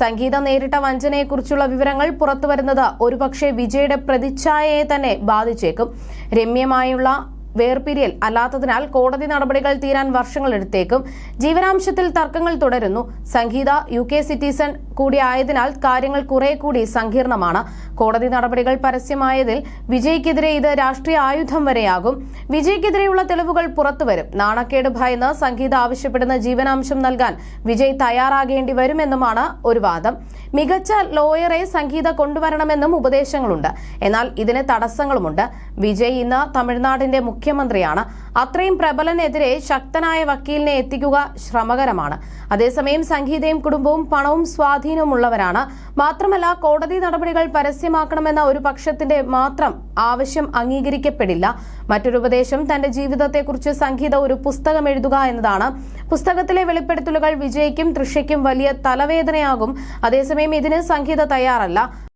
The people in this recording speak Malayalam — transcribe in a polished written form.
സംഗീത നേരിട്ട വഞ്ചനയെക്കുറിച്ചുള്ള വിവരങ്ങൾ പുറത്തുവരുന്നത് ഒരുപക്ഷെ വിജയുടെ പ്രതിച്ഛായയെ തന്നെ ബാധിച്ചേക്കും. രമ്യമായുള്ള വേർപിരിയൽ അല്ലാത്തതിനാൽ കോടതി നടപടികൾ തീരാൻ വർഷങ്ങളെടുത്തേക്കും. ജീവനാംശത്തിൽ തർക്കങ്ങൾ തുടരുന്നു. സംഗീത UK സിറ്റിസൺ കൂടിയായതിനാൽ കാര്യങ്ങൾ കുറെ കൂടി സങ്കീർണമാണ്. കോടതി നടപടികൾ പരസ്യമായതിൽ വിജയ്ക്കെതിരെ ഇത് രാഷ്ട്രീയ ആയുധം വരെയാകും. വിജയ്ക്കെതിരെയുള്ള തെളിവുകൾ പുറത്തുവരും. നാണക്കേട് ഭയന്ന് സംഗീത ആവശ്യപ്പെടുന്ന ജീവനാംശം നൽകാൻ വിജയ് തയ്യാറാകേണ്ടി വരുമെന്നുമാണ് ഒരു വാദം. മികച്ച ലോയറെ സംഗീത കൊണ്ടുവരണമെന്നും ഉപദേശങ്ങളുണ്ട്. എന്നാൽ ഇതിന് തടസ്സങ്ങളുമുണ്ട്. വിജയ് ഇന്ന് തമിഴ്നാടിന്റെ മുഖ്യമന്ത്രിയാണ്. അത്രയും പ്രബലനെതിരെ ശക്തനായ വക്കീലിനെ എത്തിക്കുക ശ്രമകരമാണ്. അതേസമയം സംഗീതയും കുടുംബവും പണവും സ്വാധീനവുമുള്ളവരാണ്. മാത്രമല്ല, കോടതി നടപടികൾ പരസ്യമാക്കണമെന്ന ഒരു പക്ഷത്തിന്റെ മാത്രം ആവശ്യം അംഗീകരിക്കപ്പെടില്ല. മറ്റൊരു ഉപദേശം തന്റെ ജീവിതത്തെക്കുറിച്ച് സംഗീത ഒരു പുസ്തകം എഴുതുക എന്നതാണ്. പുസ്തകത്തിലെ വെളിപ്പെടുത്തലുകൾ വിജയ്ക്കും തൃഷയ്ക്കും വലിയ തലവേദനയാകും. അതേസമയം ഇതിന് സംഗീത തയ്യാറല്ല.